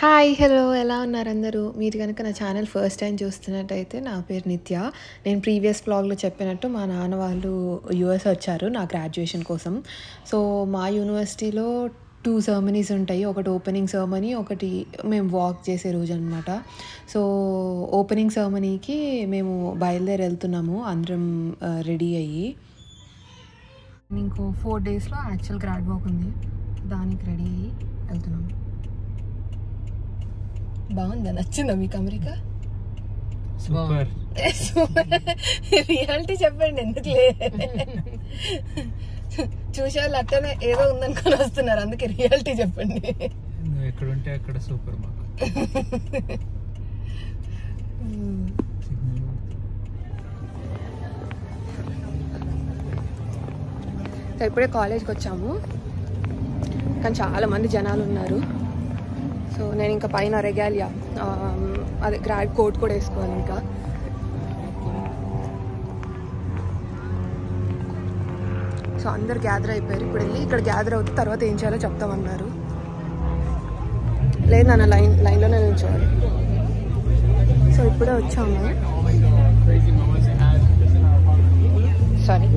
Hi hello ఎలా ఉన్నారు అందరూ? మీరు కనుక నా ఛానల్ ఫస్ట్ టైం చూస్తున్నట్టయితే నా పేరు నిత్య. నేను ప్రీవియస్ బ్లాగ్లో చెప్పినట్టు మా నాన్న వాళ్ళు యూఎస్ వచ్చారు నా గ్రాడ్యుయేషన్ కోసం. సో మా యూనివర్సిటీలో 2 సెరమనీస్ ఉంటాయి. ఒకటి ఓపెనింగ్ సెరమనీ, ఒకటి మేము వాక్ చేసే రోజు అనమాట. సో ఓపెనింగ్ సెరమనీకి మేము బయలుదేరి వెళ్తున్నాము అందరం రెడీ అయ్యి. ఇంకో 4 డేస్లో యాక్చువల్ గ్రాడ్ వాక్ ఉంది, దానికి రెడీ అయ్యి వెళ్తున్నాము. బాగుందా? నచ్చిందా మీకు అమెరికా? సూపర్. రియాలిటీ చెప్పండి, ఎందుకులే చూసేవాళ్ళు అట్టనే ఏదో ఉందనుకొని వస్తున్నారు, అందుకే రియాలిటీ చెప్పండి. నువ్వు ఎక్కడుంటే అక్కడ సూపర్. మాకు ఇప్పుడే కాలేజ్కి వచ్చాము, కానీ చాలా మంది జనాలు ఉన్నారు. సో నేను ఇంకా పైన రెగాలియా అదే గ్రాడ్ కోట్ కూడా వేసుకోవాలి. ఇంకా సో అందరు గ్యాదర్ అయిపోయారు. ఇప్పుడు వెళ్ళి ఇక్కడ గ్యాదర్ అవుతుంది, తర్వాత ఏం చేయాలో చెప్తామన్నారు. లేదు నాన్న, లైన్లోనే నిల్చోవాలి. సో ఇప్పుడే వచ్చాము. సారీ,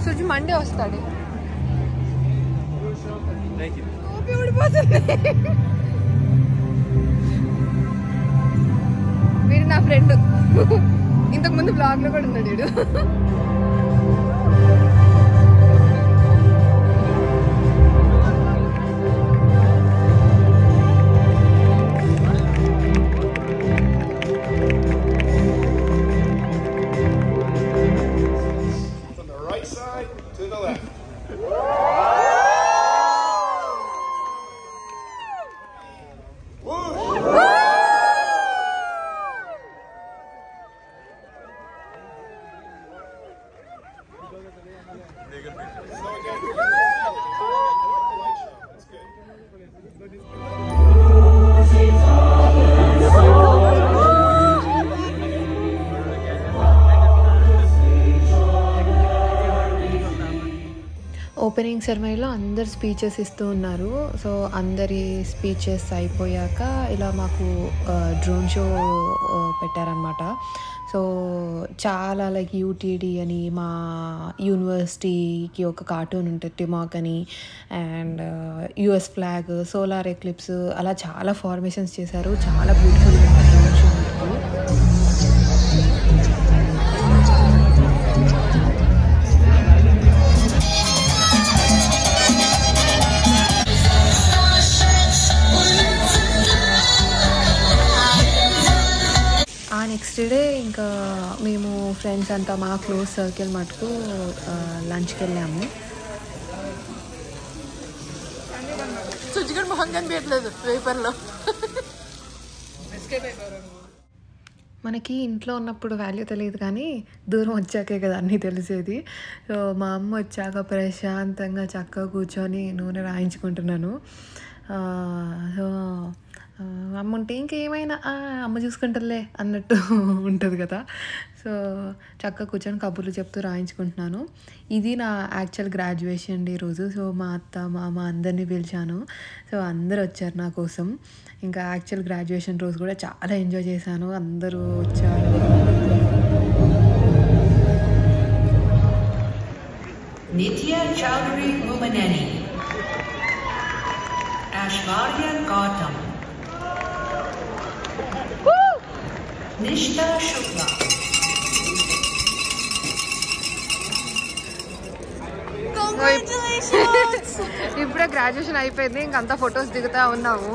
సుజి మండే వస్తాడు. వీడు నా ఫ్రెండ్, ఇంతకు ముందు బ్లాగ్ లో కూడా ఉన్నాడు వీడు. ఓపెనింగ్ సెరమనీలో అందరు స్పీచెస్ ఇస్తూ ఉన్నారు. సో అందరి స్పీచెస్ అయిపోయాక ఇలా మాకు డ్రోన్ షో పెట్టారనమాట. సో చాలా లైక్ యూటీడీ అని, మా యూనివర్సిటీకి ఒక కార్టూన్ ఉంటుంది టిమాక్ అని, and US flag, solar eclipse, అలా చాలా ఫార్మేషన్స్ చేశారు. చాలా బ్యూటిఫుల్గా డ్రోన్ షో ఉంటుంది. నెక్స్ట్ డే ఇంకా మేము ఫ్రెండ్స్ అంతా మా క్లోజ్ సర్కిల్ మటుకు లంచ్కి వెళ్ళాము. సుజిగడ్ మొహం కనిపించట్లేదు పేపర్లో. మనకి ఇంట్లో ఉన్నప్పుడు వాల్యూ తెలియదు, కానీ దూరం వచ్చాకే కదా అన్నీ తెలిసేది. సో మా అమ్మ వచ్చాక ప్రశాంతంగా చక్కగా కూర్చొని నూనె రాయించుకుంటున్నాను. సో అమ్మ ఉంటే ఇంకేమైనా అమ్మ చూసుకుంటుందిలే అన్నట్టు ఉంటుంది కదా. సో చక్కగా కూర్చొని కబుర్లు చెప్తూ రాయించుకుంటున్నాను. ఇది నా యాక్చువల్ గ్రాడ్యుయేషన్ డే రోజు. సో మా అత్త మామ అందరినీ పిలిచాను. సో అందరు వచ్చారు నా కోసం. ఇంకా యాక్చువల్ గ్రాడ్యుయేషన్ రోజు కూడా చాలా ఎంజాయ్ చేశాను, అందరూ వచ్చారు. నిత్య చౌదరి ముమనని, ఐశ్వర్య గౌతమ్, నిష్ఠా శుక్లా, ఇప్పుడే గ్రాడ్యుయేషన్ అయిపోయింది, ఇంకంతా ఫొటోస్ దిగుతా ఉన్నాము.